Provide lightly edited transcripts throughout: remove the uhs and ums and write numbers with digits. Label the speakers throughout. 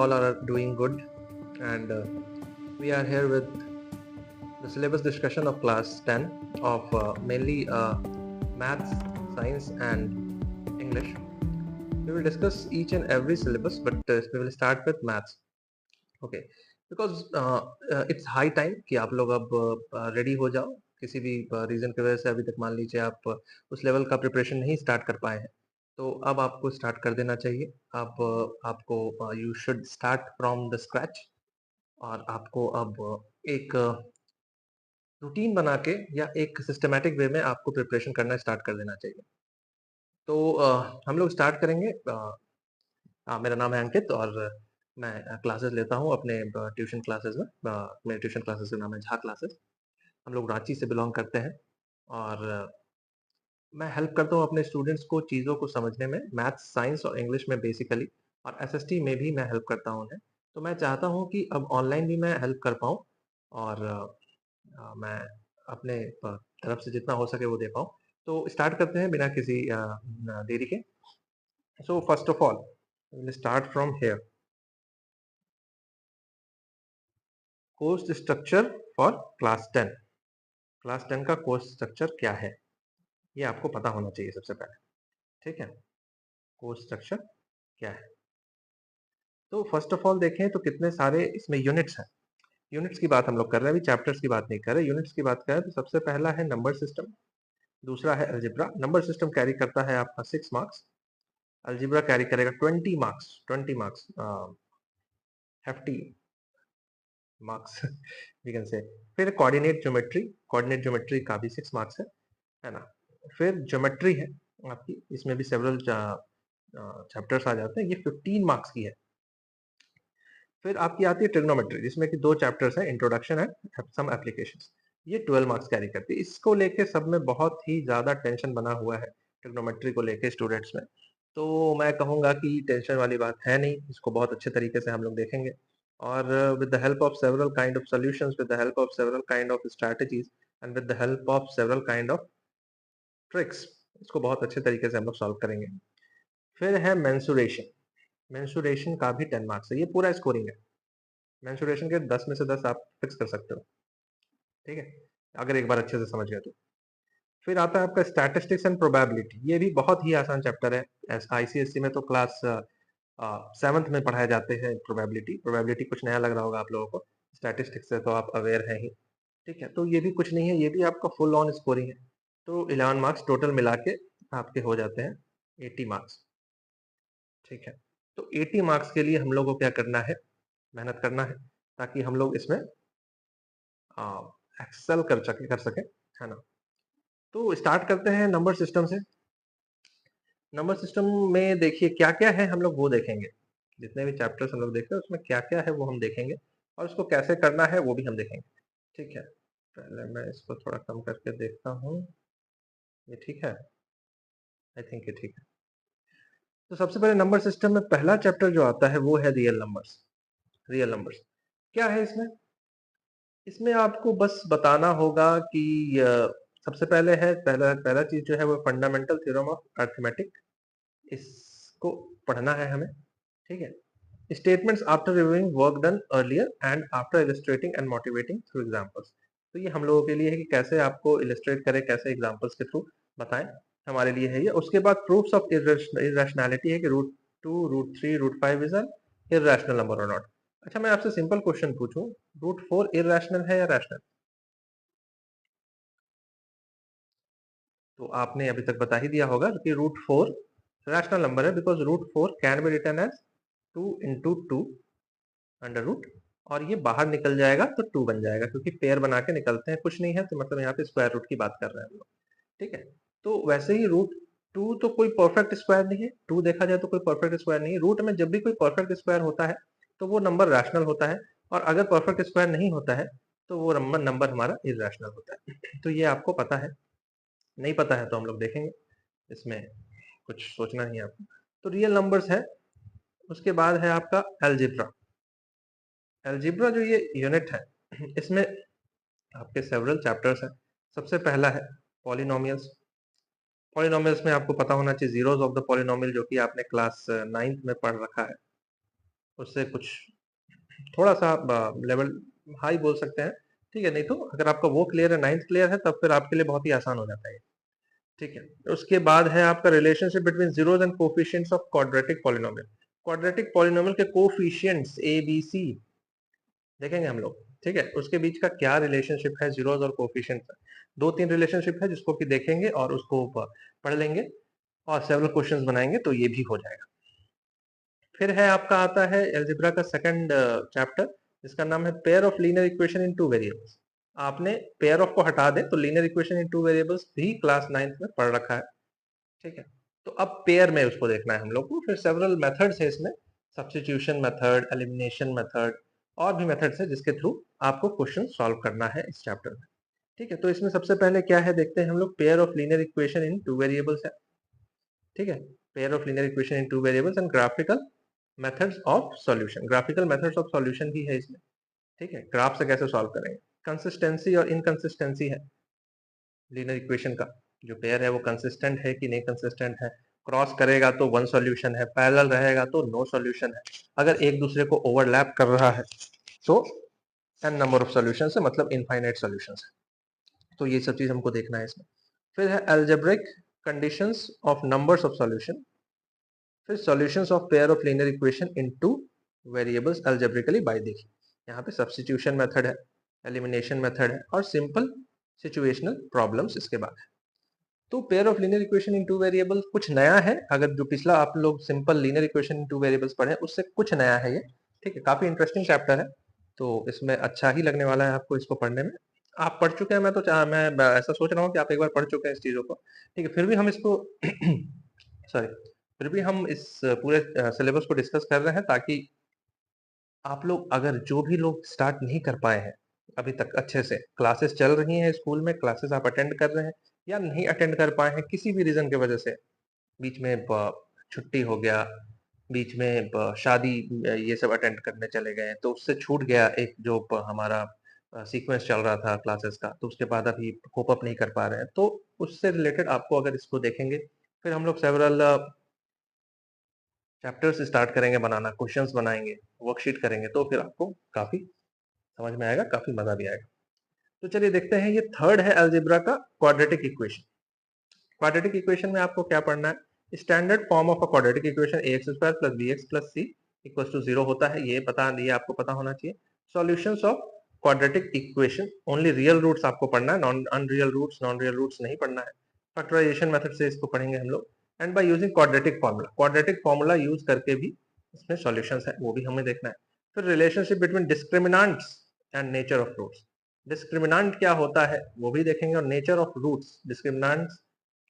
Speaker 1: all are doing good, and we are here with the syllabus discussion of class 10 of mainly maths, science and English. We will discuss each and every syllabus, but we will start with maths. Okay, because it's high time कि आप लोग अब ready हो जाओ. किसी भी reason की वजह से अभी तक मान लीजिए आप उस लेवल का प्रिपरेशन नहीं स्टार्ट कर पाए हैं, तो अब आपको स्टार्ट कर देना चाहिए. अब आपको you should start from the scratch, और आपको अब एक रूटीन बना के या एक सिस्टमैटिक वे में आपको प्रिपरेशन करना स्टार्ट कर देना चाहिए. तो हम लोग स्टार्ट करेंगे. मेरा नाम है अंकित और मैं क्लासेस लेता हूँ अपने ट्यूशन क्लासेस में. मेरे ट्यूशन क्लासेस का नाम है झा क्लासेस. हम लोग रांची से बिलोंग करते हैं और मैं हेल्प करता हूँ अपने स्टूडेंट्स को चीज़ों को समझने में, मैथ्स, साइंस और इंग्लिश में बेसिकली, और एसएसटी में भी मैं हेल्प करता हूँ उन्हें. तो मैं चाहता हूँ कि अब ऑनलाइन भी मैं हेल्प कर पाऊँ और मैं अपने तरफ से जितना हो सके वो दे पाऊँ. तो स्टार्ट करते हैं बिना किसी देरी के. So first of all will start from here. Course structure for class 10. Class 10 का कोर्स स्ट्रक्चर क्या है ये आपको पता होना चाहिए सबसे पहले. ठीक है, कोर्स स्ट्रक्चर क्या है. तो फर्स्ट ऑफ ऑल देखें तो कितने सारे इसमें यूनिट्स हैं. यूनिट्स की बात हम लोग कर रहे हैं, अभी चैप्टर्स की बात नहीं कर रहे, यूनिट्स की बात करें तो सबसे पहला है नंबर सिस्टम, दूसरा है अलजेब्रा. नंबर सिस्टम कैरी करता है आपका 6 मार्क्स, अलजेब्रा कैरी करेगा 20 marks. 20 marks hefty marks we can say. फिर कोऑर्डिनेट ज्योमेट्री का भी 6 मार्क्स है ना. फिर ज्योमेट्री है आपकी, इसमें भी सेवरल चैप्टर्स आ जाते हैं, ये 15 मार्क्स की है. फिर आपकी आती है ट्रिग्नोमेट्री, जिसमें कि 2 चैप्टर्स हैं, इंट्रोडक्शन एंड सम एप्लीकेशंस. ये 12 मार्क्स कैरी करती है. इसको लेके सब में बहुत ही ज्यादा टेंशन बना हुआ है ट्रिग्नोमेट्री को लेके स्टूडेंट्स में. तो मैं कहूंगा कि टेंशन वाली बात है नहीं, इसको बहुत अच्छे तरीके से हम लोग देखेंगे, और with the help of several kind of solutions, with the help of several kind of strategies and with the help of several kind of tricks, इसको बहुत अच्छे तरीके से हम लोग सॉल्व करेंगे. फिर है मेंसुरेशन. मेंसुरेशन का भी 10 मार्क्स है. ये पूरा स्कोरिंग है. मेंसुरेशन के 10 में से 10 आप फिक्स कर सकते हो. ठीक है, अगर एक बार अच्छे से समझ गए तो. फिर आता है आपका स्टैटिस्टिक्स एंड प्रोबेबिलिटी. ये भी बहुत ही आसान चैप्टर है. आईसीएससी में तो क्लास 7th में पढ़ाए जाते हैं प्रोबेबिलिटी. प्रोबेबिलिटी कुछ नया लग रहा होगा आप लोगों को, स्टैटिस्टिक्स से तो आप अवेयर हैं ही. ठीक है, तो ये भी कुछ नहीं है, ये भी आपका फुल ऑन स्कोरिंग है. तो 11 मार्क्स टोटल मिला के आपके हो जाते हैं 80 मार्क्स. ठीक है, तो 80 मार्क्स के लिए हम लोग को क्या करना है, मेहनत करना है, ताकि हम लोग इसमें एक्सेल कर सके, है ना. तो स्टार्ट करते हैं नंबर सिस्टम से. नंबर सिस्टम में देखिए क्या क्या है, हम लोग वो देखेंगे. जितने भी चैप्टर्स हम लोग देख रहे हैं उसमें क्या क्या है वो हम देखेंगे, और उसको कैसे करना है वो भी हम देखेंगे. ठीक है, पहले मैं इसको थोड़ा कम करके देखता हूँ. ये ठीक है, आई थिंक ये ठीक है. तो सबसे पहले नंबर सिस्टम में पहला चैप्टर जो आता है वो है रियल नंबर्स. रियल नंबर्स क्या है इसमें. इसमें आपको बस बताना होगा कि सबसे पहले है, पहला पहला चीज जो है वो फंडामेंटल थ्योरम ऑफ अरिथमेटिक. इसको पढ़ना है हमें. ठीक है, statements after reviewing work done earlier and after illustrating and motivating through examples. तो ये हम लोगों के लिए है कि कैसे आपको इलस्ट्रेट करें, कैसे एग्जांपल्स के थ्रू बताएं, हमारे लिए है ये. उसके बाद प्रूफ्स ऑफ इर्रेशनैलिटी है कि √2, √3, √5 इज एन इर्रेशनल नंबर और नॉट. अच्छा, मैं आपसे सिंपल क्वेश्चन पूछूं, √4 इर्रेशनल है या रैशनल? तो आपने अभी तक बता ही दिया होगा कि √4 रैशनल नंबर है, because √4 can be written as 2 into 2 under root, और ये बाहर निकल जाएगा तो 2 बन जाएगा, क्योंकि पेयर बना के निकलते हैं, कुछ नहीं है, तो मतलब यहाँ पे स्क्वायर रूट की बात कर रहे हैं हम लोग. ठीक है, तो वैसे ही √2 तो कोई परफेक्ट स्क्वायर नहीं है. 2 देखा जाए तो कोई परफेक्ट स्क्वायर नहीं है. रूट में जब भी कोई परफेक्ट स्क्वायर होता है तो वो नंबर रैशनल होता है, और अगर परफेक्ट स्क्वायर नहीं होता है तो वो नंबर हमारा इर्रेशनल होता है. तो ये आपको पता है. नहीं पता है तो हम लोग देखेंगे, इसमें कुछ सोचना नहीं है आपको. तो रियल नंबर्स है. उसके बाद है आपका अलजेब्रा. अलजेब्रा जो ये यूनिट है इसमें आपके सेवरल चैप्टर्स हैं. सबसे पहला है पॉलिनोमियल्स. में आपको पता होना चाहिए जीरोस ऑफ द पॉलिनोमियल, जो कि आपने क्लास 9th में पढ़ रखा है. उससे कुछ थोड़ा सा लेवल हाई बोल सकते हैं, ठीक है। नहीं तो अगर आपका वो क्लियर है, 9th क्लियर है, तब फिर आपके लिए बहुत ही आसान हो जाता है, ठीक है। उसके बाद है आपका relationship between zeros and coefficients of quadratic polynomial. Quadratic polynomial के कोफिशिएंट्स ए बी सी देखेंगे हम लोग, ठीक है। उसके बीच का क्या रिलेशनशिप है जीरोस और कोफिशिएंट्स का, 2-3 रिलेशनशिप है जिसको कि देखेंगे और उसको पढ़ लेंगे और सेवरल क्वेश्चंस बनाएंगे तो ये भी हो जाएगा। फिर है आपका आता है अलजेब्रा का सेकंड चैप्टर, जिसका नाम है pair of linear equation in two variables. आपने पेयर ऑफ को हटा दे तो linear equation in two variables भी क्लास 9th में पढ़ रखा है, ठीक है। तो अब पेयर में उसको देखना है हम लोग को। फिर सेवरल मेथड्स है इसमें, सब्स्टिट्यूशन मेथड, एलिमिनेशन मेथड और भी मेथड्स है जिसके थ्रू आपको क्वेश्चन सॉल्व करना है इस चैप्टर में, ठीक है। तो इसमें सबसे पहले क्या है देखते हैं हम लोग, pair of linear equation in two variables है, ठीक है। Pair of linear equation in two variables and graphical methods of solution, graphical methods of solution भी है इसमें, ठीक है। ग्राफ से कैसे सॉल्व करेंगे, कंसिस्टेंसी और इनकंसिस्टेंसी है लीनियर इक्वेशन का, जो पेयर है वो कंसिस्टेंट है कि नहीं कंसिस्टेंट है, क्रॉस करेगा तो वन सॉल्यूशन है, पैरेलल रहेगा तो नो सॉल्यूशन है, अगर एक दूसरे को ओवरलैप कर रहा है तो एन नंबर ऑफ सॉल्यूशन है, मतलब इनफाइनाइट सॉल्यूशन है। तो ये सब चीज हमको देखना है इसमें। फिर है algebraic conditions of numbers of solution, फिर solutions of pair of linear equation in two variables algebraically by, देखिए यहाँ पे सब्स्टिट्यूशन मेथड है, एलिमिनेशन मेथड है और सिंपल सिचुएशनल प्रॉब्लम्स इसके बाद है। तो pair of linear equation in two variables कुछ नया है, अगर जो पिछला आप लोग simple linear equation in two variables पढ़े उससे कुछ नया है ये, ठीक है। काफी इंटरेस्टिंग चैप्टर है, तो इसमें अच्छा ही लगने वाला है आपको इसको पढ़ने में। आप पढ़ चुके हैं, मैं ऐसा सोच रहा हूँ कि आप एक बार पढ़ चुके हैं इस चीजों को, ठीक है। फिर भी हम इसको सॉरी, फिर भी हम इस पूरे सिलेबस को डिस्कस कर रहे हैं ताकि आप लोग, अगर जो भी लोग स्टार्ट नहीं कर पाए हैं अभी तक, अच्छे से क्लासेस चल रही हैं स्कूल में, क्लासेस आप अटेंड कर रहे हैं या नहीं अटेंड कर पाए हैं किसी भी रीजन की वजह से, बीच में छुट्टी हो गया, बीच में शादी, ये सब अटेंड करने चले गए तो उससे छूट गया एक जो हमारा सीक्वेंस चल रहा था क्लासेस का, तो उसके बाद अभी कोप अप नहीं कर पा रहे हैं, तो उससे रिलेटेड आपको अगर इसको देखेंगे, फिर हम लोग सेवरल चैप्टर्स स्टार्ट करेंगे बनाना, क्वेश्चंस बनाएंगे, वर्कशीट करेंगे, तो फिर आपको काफी समझ में आएगा, काफी मजा भी आएगा। तो चलिए देखते हैं, ये थर्ड है अलजेब्रा का क्वाड्रेटिक इक्वेशन। क्वाड्रेटिक इक्वेशन में आपको क्या पढ़ना है, standard form of a quadratic equation ax square plus bx plus c equal to 0 होता है, ये आपको पता होना चाहिए। Solutions of quadratic equation, only real roots आपको पढ़ना है, नॉन रियल रूट्स नहीं पढ़ना है। फैक्टराइजेशन मेथड से इसको पढ़ेंगे हम लोग, and by using quadratic formula use करके भी इसमें सॉल्यूशंस है, वो भी हमें देखना है। फिर relationship between discriminants and nature of roots, discriminant क्या होता है वो भी देखेंगे, और नेचर ऑफ रूट्स, डिस्क्रिमिनेंट्स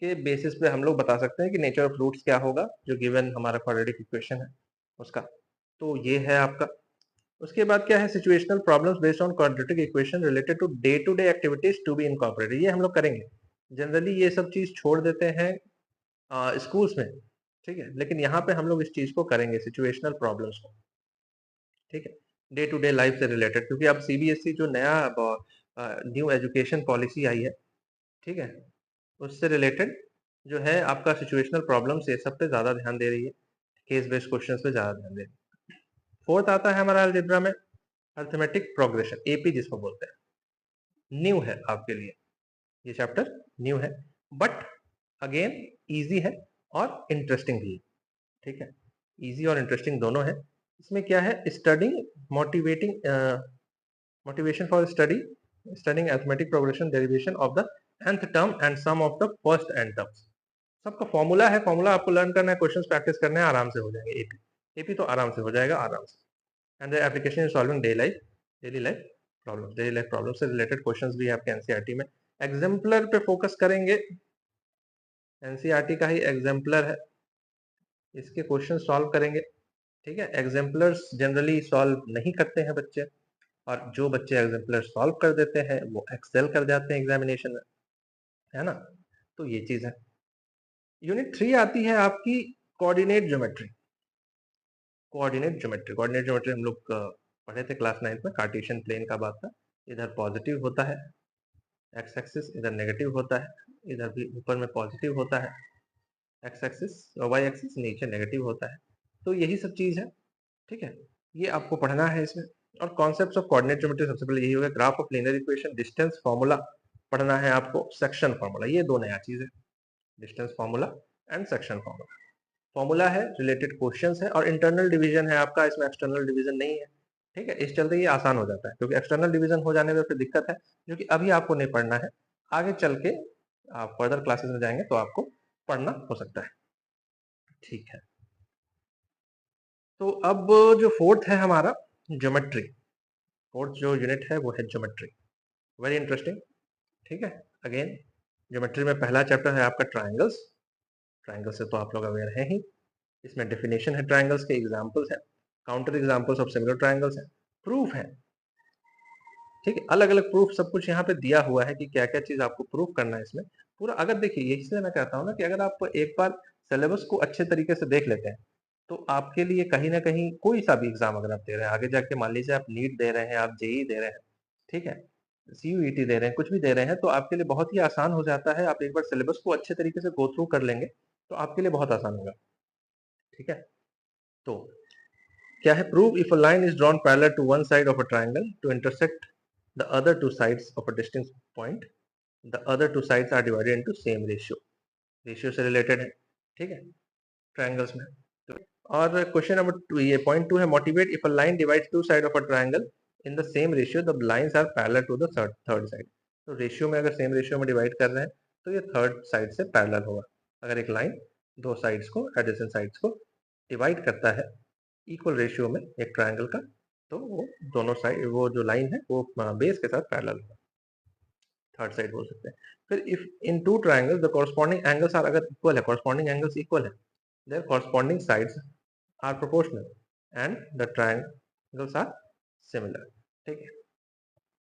Speaker 1: के बेसिस पे हम लोग बता सकते हैं कि नेचर ऑफ रूट्स क्या होगा, जो गिवन हमारा क्वाड्रेटिक इक्वेशन है उसका। तो ये है आपका। उसके बाद क्या है, situational problems based on quadratic equation related to day activities to be incorporated, ये हम लोग करेंगे। जनरली ये सब चीज छोड़ देते हैं स्कूल्स में, ठीक है, लेकिन यहाँ पे हम लोग इस चीज को करेंगे, सिचुएशनल प्रॉब्लम्स को, ठीक है, डे टू डे लाइफ से रिलेटेड, क्योंकि अब सीबीएसई जो नया न्यू एजुकेशन पॉलिसी आई है, ठीक है, उससे रिलेटेड जो है आपका सिचुएशनल प्रॉब्लम्स ये सब पे ज्यादा ध्यान दे रही है, केस बेस्ड क्वेश्चंस पे ज्यादा ध्यान दे रही है। फोर्थ आता है हमारा अलजेब्रा में अरिथमेटिक प्रोग्रेशन, एपी जिसको बोलते हैं, न्यू है आपके लिए, ये चैप्टर न्यू है, बट अगेन इजी है और इंटरेस्टिंग भी है, ठीक है। इजी और इंटरेस्टिंग दोनों है। इसमें क्या है, studying motivating motivation for studying arithmetic progression, derivation of the nth term and sum of the first and terms, सबका फॉर्मूला है, फॉर्मूला आपको लर्न करना है, क्वेश्चंस प्रैक्टिस करने हैं, आराम से हो जाएंगे एपी, एपी तो आराम से हो जाएगा, आराम से। And the application is solving daily life problem से रिलेटेड क्वेश्चंस भी है आपके एनसीईआरटी में। एग्जाम्पलर पे फोकस करेंगे, एनसीईआरटी का ही एग्जाम्पलर है, इसके क्वेश्चन सॉल्व करेंगे, ठीक है। एग्जाम्पलर्स जनरली सॉल्व नहीं करते हैं बच्चे, और जो बच्चे एग्जाम्पलर सॉल्व कर देते हैं वो एक्सेल कर जाते हैं एग्जामिनेशन में, है ना। तो ये चीज है। यूनिट 3 आती है आपकी कोऑर्डिनेट ज्योमेट्री। कोऑर्डिनेट ज्योमेट्री हम लोग पढ़े थे क्लास 9th में, कार्टेशियन प्लेन का बात था, इधर पॉजिटिव होता है एक्स एक्सिस, इधर नेगेटिव होता है, इधर भी ऊपर में पॉजिटिव होता है एक्स एक्सिस, वाई एक्सिस नीचे नेगेटिव होता है, तो यही सब चीज है, ठीक है। ये आपको पढ़ना है इसमें। और कॉन्सेप्ट्स ऑफ कोऑर्डिनेट ज्योमेट्री सबसे पहले यही होगा, graph of linear equation, distance formula पढ़ना है आपको, सेक्शन फार्मूला, ये दो नया चीज है, distance formula and section formula. Formula है, रिलेटेड क्वेश्चंस है, और इंटरनल डिवीजन है आपका, इसमें एक्सटर्नल डिवीजन नहीं है। ठीक है, इस चलते ये आसान हो जाता है, क्योंकि एक्सटर्नल डिवीजन हो जाने में फिर दिक्कत है, जो कि अभी आपको नहीं पढ़ना है, आगे चल के आप फर्दर क्लासेस में जाएंगे तो आपको पढ़ना हो सकता है। ठीक है, तो अब जो फोर्थ है हमारा ज्योमेट्री, फोर्थ जो यूनिट है वो है ज्योमेट्री, वेरी इंटरेस्टिंग। ठीक है, अगेन ज्योमेट्री में पहला चैप्टर है आपका ट्राइंगल्स। ट्राइंगल से तो आप लोग अवेयर हैं ही, इसमें डेफिनेशन है ट्राइंगल्स के, एग्जांपल्स है, counter examples of similar triangles है, प्रूफ है। ठीक है, अलग अलग प्रूफ सब कुछ यहाँ पे दिया हुआ है कि क्या क्या चीज आपको प्रूफ करना है इसमें पूरा। अगर देखिए, ये इसलिए मैं कहता हूँ ना कि अगर आप एक बार सिलेबस को अच्छे तरीके से देख लेते हैं तो आपके लिए कहीं ना कहीं कोई सा भी एग्जाम अगर आप दे रहे हैं आगे जाके, मान लीजिए आप नीट दे रहे हैं, आप जेई दे रहे हैं, ठीक है, सीयूईटी दे रहे हैं, कुछ भी दे रहे हैं, तो आपके लिए बहुत ही आसान हो जाता है। आप एक बार सिलेबस को अच्छे तरीके से गो थ्रू कर लेंगे तो आपके लिए बहुत आसान होगा। ठीक है, तो क्या है, prove if a line is drawn parallel to one side of a triangle to intersect the other two sides of a distance point, the other two sides are divided into same ratio. Ratio से related है, ठीक है, triangles में। तो और question number 2, ये point 2 है, motivate if a line divides two side of a triangle in the same ratio the lines are parallel to the third side. तो रेशियो में अगर सेम रेशियो में डिवाइड कर रहे हैं तो ये थर्ड साइड से पैरेलल होगा। अगर एक लाइन दो साइड्स को, एडजेसेंट साइड्स को डिवाइड करता है इक्वल रेशियो में एक ट्राइंगल का, तो वो दोनों साइड, वो जो लाइन है वो बेस के साथ पैरेलल होगा, थर्ड साइड बोल सकते हैं। फिर if in two triangles the corresponding angles are, अगर इक्वल है, कॉरस्पॉन्डिंग एंगल्स इक्वल है, their corresponding sides are proportional and the triangles are similar. ठीक है,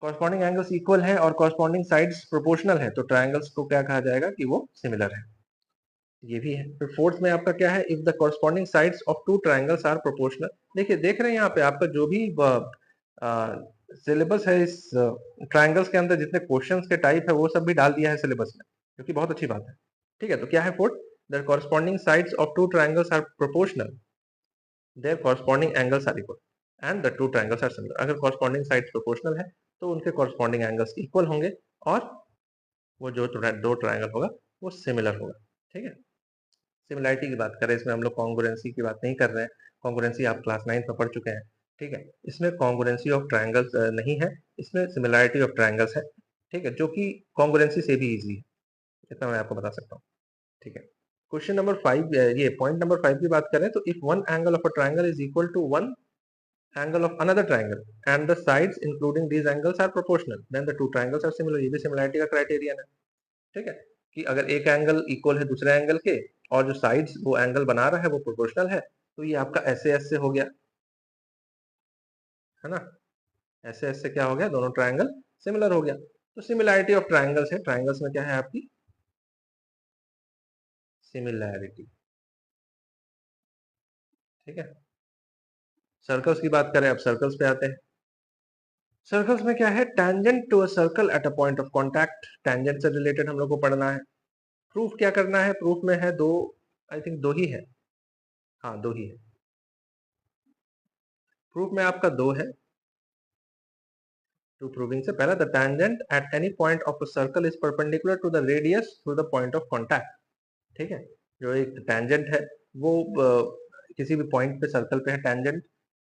Speaker 1: कॉरस्पॉन्डिंग एंगल्स इक्वल है और कॉरस्पॉन्डिंग साइड्स प्रोपोर्शनल है, तो ट्राइंगल्स को क्या कहा जाएगा कि वो सिमिलर है। ये भी है। फिर फोर्थ में आपका क्या है, if the corresponding sides of two triangles are proportional. देखिए, देख रहे हैं यहाँ पे आपका जो भी सिलेबस है, इस ट्राइंगल्स के अंदर जितने क्वेश्चंस के टाइप है वो सब भी डाल दिया है सिलेबस में, जो कि बहुत अच्छी बात है। ठीक है, तो क्या है fourth, the corresponding sides of two triangles are proportional, their corresponding angles are equal and the two triangles are similar. अगर कॉरस्पॉन्डिंग साइड्स प्रोपोर्शनल है तो उनके कॉरस्पॉन्डिंग एंगल्स इक्वल होंगे और वो जो दो ट्राइंगल होगा वो सिमिलर होगा। ठीक है, सिमिलैरिटी की बात करें, इसमें हम लोग कॉन्ग्रुएंसी की बात नहीं कर रहे हैं, कॉन्ग्रुएंसी आप क्लास 9 में पढ़ चुके हैं। ठीक है, इसमें कॉन्ग्रुएंसी ऑफ ट्राइंगल्स नहीं है, इसमें सिमिलैरिटी ऑफ ट्राइंगल्स है। ठीक है, जो कि कॉन्ग्रुएंसी से भी इजी है, इतना मैं आपको बता सकता हूँ। ठीक है, क्वेश्चन नंबर 5, ये पॉइंट नंबर 5 की बात करें तो if one angle of a triangle is equal to one angle of another triangle and the sides including these angles are proportional then the two triangles are similar. ये भी similarity का criterion है। ठीक है, कि अगर एक एंगल इक्वल है दूसरे एंगल के और जो साइड्स वो एंगल बना रहा है वो प्रोपोर्शनल है, तो ये आपका ऐसे ऐसे हो गया, है ना, ऐसे ऐसे क्या हो गया, दोनों ट्राइंगल सिमिलर हो गया। तो सिमिलैरिटी ऑफ ट्राइंगल्स है, ट्राइंगल्स में क्या है आपकी सिमिलैरिटी। ठीक है, सर्कल्स की बात करें, अब सर्कल्स पे आते हैं। सर्कल्स में क्या है, tangent to a circle at a point of contact, tangent से रिलेटेड हम लोग को पढ़ना है। प्रूफ क्या करना है, प्रूफ में है दो, आई थिंक दो ही है, हाँ दो ही है, प्रूफ में आपका दो है। टू प्रूविंग से पहला, the tangent at any point of a circle is perpendicular to the radius through the point of contact. ठीक है, जो एक टैंजेंट है वो किसी भी पॉइंट पे, सर्कल पे है टैंजेंट,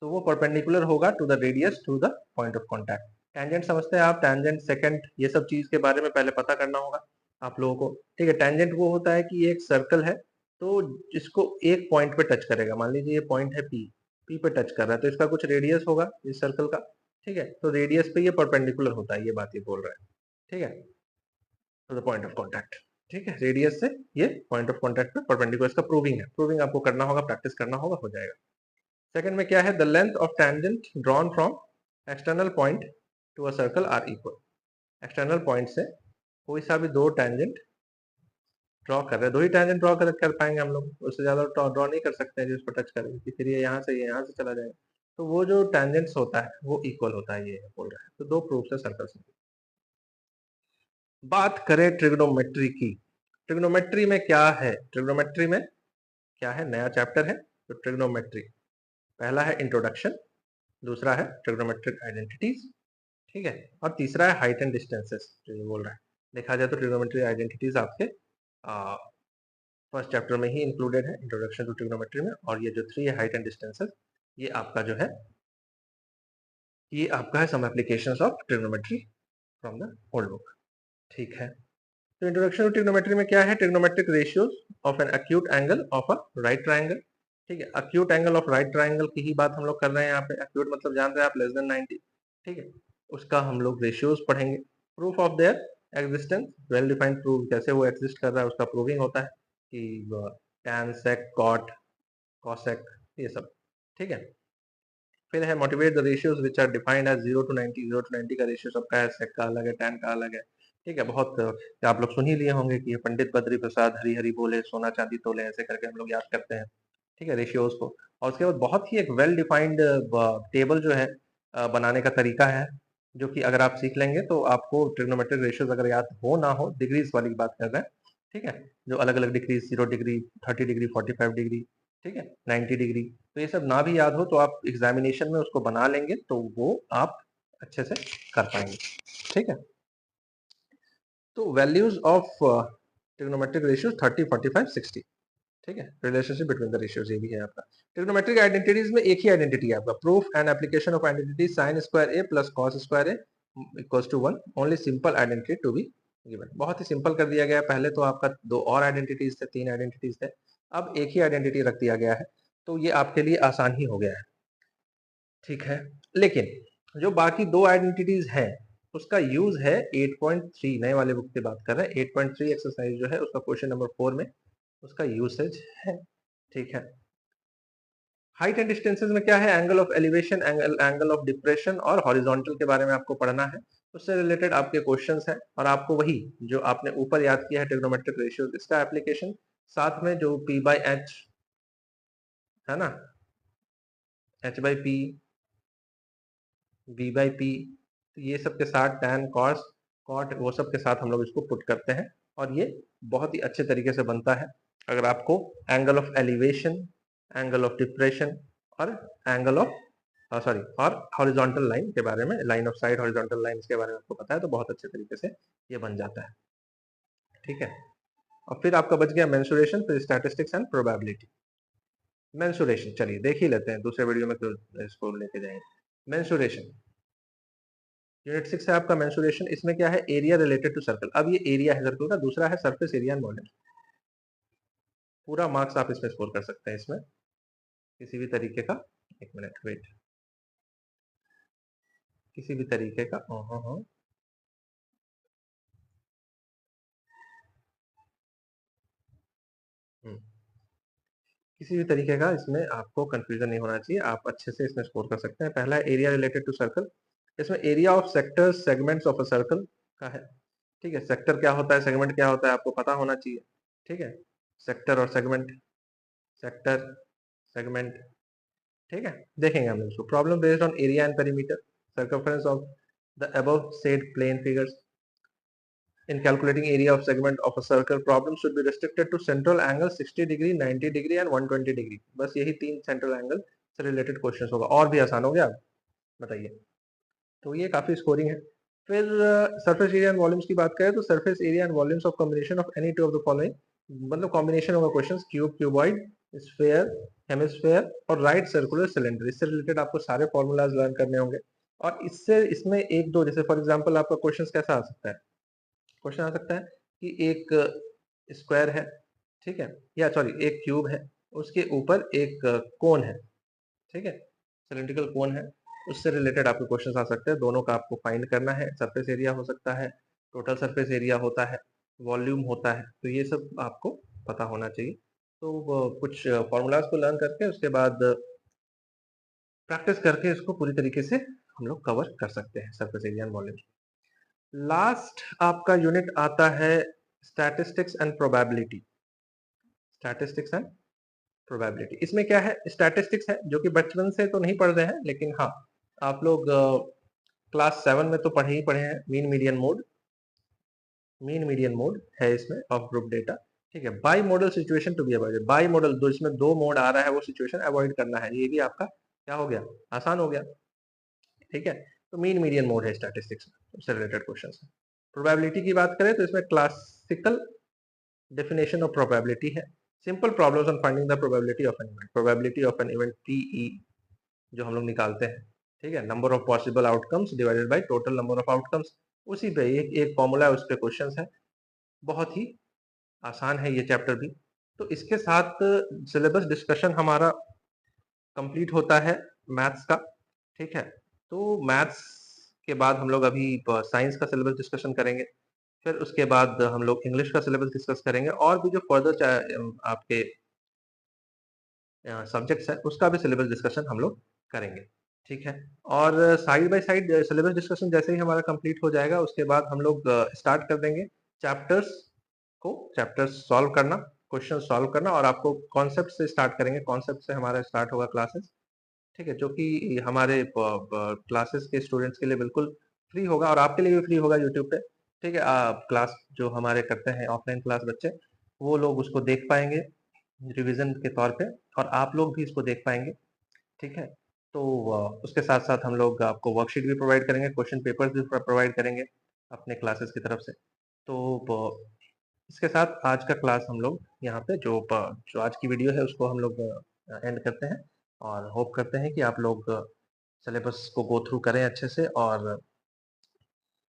Speaker 1: तो वो परपेंडिकुलर होगा to the radius through the point of contact. Tangent समझते हैं आप, टैंजेंट सेकंड, ये सब चीज के बारे में पहले पता करना होगा आप लोगों को। ठीक है, टैंजेंट वो होता है कि ये एक सर्कल है तो इसको एक पॉइंट पे टच करेगा, मान लीजिए ये पॉइंट है पी, पी पे टच कर रहा है तो इसका कुछ रेडियस होगा इस सर्कल का। ठीक है, तो रेडियस पे ये परपेंडिकुलर होता है, ये बात ये बोल रहा है। ठीक है, to the point of contact. ठीक है, रेडियस से ये पॉइंट ऑफ कांटेक्ट पे परपेंडिकुलर, इसका प्रूविंग है, प्रूविंग आपको करना होगा, प्रैक्टिस करना होगा, हो जाएगा। सेकंड में क्या है, the length of tangent drawn from external point to a circle are equal. External point से कोई सा भी दो टैंजेंट ड्रॉ कर रहे हैं, दो ही टैंजेंट ड्रॉ कर पाएंगे हम लोग, उससे ज्यादा ड्रॉ नहीं कर सकते हैं जिस पर टच करेंगे कि फिर ये यहाँ से चला जाएगा। तो वो जो टैंजेंट्स होता है वो इक्वल होता है, ये बोल रहा है। तो दो प्रूफ है सर्कल्स में। बात करें ट्रिग्नोमेट्री की, ट्रिग्नोमेट्री में क्या है, ट्रिग्नोमेट्री में क्या है, नया चैप्टर है तो ट्रिग्नोमेट्री। पहला है इंट्रोडक्शन, दूसरा है ट्रिग्नोमेट्रिक आइडेंटिटीज, ठीक है, और तीसरा है हाइट एंड डिस्टेंसेस जो ये बोल रहा है। देखा जाए तो ट्रिग्नोमेट्री आइडेंटिटीज आपके फर्स्ट चैप्टर में ही इंक्लूडेड है, इंट्रोडक्शन टू ट्रिग्नोमेट्री में, और ये जो 3 है हाइट एंड डिस्टेंसेस, ये आपका जो है ये आपका है some applications of trigonometry from the old book, ठीक है। तो इंट्रोडक्शन टू ट्रिग्नोमेट्री में क्या है, trigonometric ratios of an acute angle of a right triangle, ठीक है, acute angle of right triangle की ही बात हम लोग कर रहे हैं यहाँ पे। एक्यूट मतलब जान रहे हैं आप, लेस देन 90, ठीक है, उसका हम लोग रेशियोज पढ़ेंगे। Proof of their existence, well defined proof, कैसे वो एग्जिस्ट कर रहा है उसका प्रूविंग होता है कि tan sec cot cosec ये सब, ठीक है। फिर है motivate the ratios which are defined as 0 to 90, 0 to 90 का रेशियो सबका है, sec का अलग है, tan का अलग है, ठीक है। बहुत आप लोग सुन ही लिए होंगे कि पंडित बद्री प्रसाद हरी हरी बोले सोना चांदी तोले, ऐसे करके हम लोग याद करते हैं, ठीक है, रेशियोज को। और उसके बाद बहुत ही एक वेल डिफाइंड टेबल जो है बनाने का तरीका है, जो कि अगर आप सीख लेंगे तो आपको ट्रिग्नोमेट्रिक रेशियोज अगर याद हो ना हो, डिग्रीज वाली बात कर रहे हैं, ठीक है, जो अलग अलग डिग्री, 0 डिग्री, 30 डिग्री, 45 डिग्री, ठीक है, 90 डिग्री, तो ये सब ना भी याद हो तो आप एग्जामिनेशन में उसको बना लेंगे तो वो आप अच्छे से कर पाएंगे, ठीक है। तो वैल्यूज ऑफ ट्रिग्नोमेट्रिक रेशियोज 30, 45, 60, ठीक है, रिलेशनशिप बिटवीन द रेशियोज ये भी है आपका। ट्रिग्नोमेट्रिक आइडेंटिटीज में एक ही आइडेंटिटी है आपका, proof and application of identity sin square a plus cos square a equals to 1, only simple identity to be given. बहुत ही सिंपल कर दिया गया है, पहले तो आपका 2 और आइडेंटिटीज थे, 3 आइडेंटिटीज थे, अब एक ही आइडेंटिटी रख दिया गया है, तो ये आपके लिए आसान ही हो गया है, ठीक है। लेकिन जो बाकी 2 आइडेंटिटीज हैं उसका यूज है 8.3, नए वाले बुक की बात कर रहे हैं, 8.3 एक्सरसाइज जो है उसका क्वेश्चन नंबर 4 में उसका यूसेज है, ठीक है। हाइट एंड डिस्टेंसेस में क्या है, angle of elevation, angle of depression और हॉरिजॉन्टल के बारे में आपको पढ़ना है, उससे रिलेटेड आपके क्वेश्चंस हैं, और आपको वही जो आपने ऊपर याद किया है ट्रिग्नोमेट्रिक रेशियोज, इसका एप्लीकेशन, साथ में जो p बाई एच है ना, h by P, v by P, ये सब के साथ tan cos cot वो सब के साथ हम लोग इसको पुट करते हैं, और ये बहुत ही अच्छे तरीके से बनता है। अगर आपको angle of elevation, angle of depression और एंगल ऑफ सॉरी और हॉरिजॉन्टल लाइन के बारे में, line of side horizontal lines के बारे में आपको पता है तो बहुत अच्छे तरीके से ये बन जाता है, ठीक है। और फिर आपका बच गया मेंसुरेशन, फिर स्टैटिस्टिक्स एंड प्रोबेबिलिटी। मेंसुरेशन चलिए देख ही लेते हैं, दूसरे वीडियो में तो इसको लेके जाएंगे। मेंसुरेशन यूनिट 6 है आपका मेंसुरेशन, इसमें क्या है, एरिया रिलेटेड टू सर्कल। अब ये एरिया है सर्कल का, दूसरा है सरफेस एरिया एंड वॉल्यूम। पूरा मार्क्स आप इसमें स्कोर कर सकते हैं, इसमें किसी भी तरीके का, एक मिनट वेट, किसी भी तरीके का किसी भी तरीके का इसमें आपको कंफ्यूजन नहीं होना चाहिए, आप अच्छे से इसमें स्कोर कर सकते हैं। पहला है एरिया रिलेटेड टू सर्कल, इसमें area of sectors segments of a circle का है, ठीक है। सेक्टर क्या होता है, सेगमेंट क्या होता है, आपको पता होना चाहिए, ठीक है। सेक्टर और सेगमेंट, सेक्टर सेगमेंट, ठीक है, देखेंगे हम इसको। Problem based on area and perimeter, circumference of the above said plane figures, in calculating area of segment of a circle, problem should be restricted to central angle 60 degree, 90 degree and 120 degree। बस यही 3 central angle से related questions होगा, और भी आसान हो गया, बताइए। तो ये काफी स्कोरिंग है। फिर सरफेस एरिया एंड वॉल्यूम्स की बात करें तो surface area and volumes of combination of any two of the following, मतलब कॉम्बिनेशन होगा questions, cube, cuboid, sphere, hemisphere और राइट सर्कुलर सिलेंडर, इससे रिलेटेड आपको सारे फॉर्मूलाज लर्न करने होंगे। और इससे इसमें एक दो, जैसे फॉर एग्जांपल आपका क्वेश्चंस कैसा आ सकता है, क्वेश्चन आ सकता है कि एक स्क्वायर है, ठीक है, या सॉरी एक क्यूब है, उसके ऊपर एक कोन है, ठीक है, सिलेंड्रिकल कोन है, उससे रिलेटेड आपके क्वेश्चन आ सकते हैं। दोनों का आपको फाइंड करना है, सरफेस एरिया हो सकता है, टोटल सरफेस एरिया होता है, वॉल्यूम होता है, तो ये सब आपको पता होना चाहिए। तो कुछ फॉर्मूलाज को लर्न करके उसके बाद प्रैक्टिस करके इसको पूरी तरीके से हम लोग कवर कर सकते हैं, surface area and volume. Last आपका यूनिट आता है statistics and probability, statistics and probability. इसमें क्या है, स्टैटिस्टिक्स है जो कि बचपन से तो नहीं पढ़ रहे हैं, लेकिन हाँ आप लोग क्लास 7 में तो पढ़े ही पढ़े हैं, mean median mode, mean median mode है इसमें ऑफ ग्रुप डेटा, ठीक है। Bimodal situation to be avoided, bimodal, दो इसमें 2 मोड आ रहा है वो सिचुएशन अवॉइड करना है, ये भी आपका क्या हो गया, आसान हो गया। ठीक है। तो मीन मीडियन मोड है स्टैटिस्टिक्स में, उससे रिलेटेड क्वेश्चन है। प्रोबेबिलिटी की बात करें तो इसमें क्लासिकल डेफिनेशन ऑफ प्रोबेबिलिटी है, simple problems on finding the probability of an event, probability of an event PE जो हम लोग निकालते हैं, ठीक है, number of possible outcomes divided by total number of outcomes, उसी पे एक फॉर्मूला है, उस पे क्वेश्चंस है। बहुत ही आसान है ये चैप्टर भी। तो इसके साथ सिलेबस डिस्कशन हमारा कंप्लीट होता है मैथ्स का, ठीक है। तो मैथ्स के बाद हम लोग अभी साइंस का सिलेबस डिस्कशन करेंगे, फिर उसके बाद हम लोग इंग्लिश का सिलेबस डिस्कस करेंगे, और भी जो फर्दर आपके सब्जेक्ट्स है उसका भी सिलेबस डिस्कशन हम लोग करेंगे, ठीक है। और side by side syllabus discussion जैसे ही हमारा कंप्लीट हो जाएगा, उसके बाद हम लोग स्टार्ट कर देंगे चैप्टर्स सॉल्व करना, क्वेश्चन सॉल्व करना, और आपको कॉन्सेप्ट से स्टार्ट करेंगे, कॉन्सेप्ट से हमारा स्टार्ट होगा क्लासेस, ठीक है, जो कि हमारे क्लासेस के स्टूडेंट्स के लिए बिल्कुल फ्री होगा, और आपके लिए भी फ्री होगा यूट्यूब पे, ठीक है। क्लास जो हमारे करते हैं ऑफलाइन क्लास बच्चे, वो लोग उसको देख पाएंगे रिवीजन के तौर पे, और आप लोग भी इसको देख पाएंगे, ठीक है। तो उसके साथ साथ हम लोग आपको वर्कशीट भी प्रोवाइड करेंगे, क्वेश्चन पेपर्स भी प्रोवाइड करेंगे अपने क्लासेस की तरफ से। तो इसके साथ आज का क्लास हम लोग यहाँ पे जो आज की वीडियो है उसको हम लोग एंड करते हैं, और होप करते हैं कि आप लोग सिलेबस को गो थ्रू करें अच्छे से, और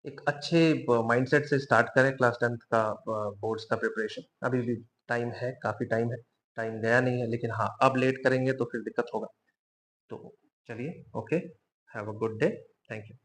Speaker 1: एक अच्छे माइंडसेट से स्टार्ट करें क्लास 10th का बोर्ड्स का प्रिपरेशन। अभी भी टाइम है, काफ़ी टाइम है, टाइम गया नहीं है, लेकिन हाँ अब लेट करेंगे तो फिर दिक्कत होगा। तो चलिए, okay, have a good day, thank you.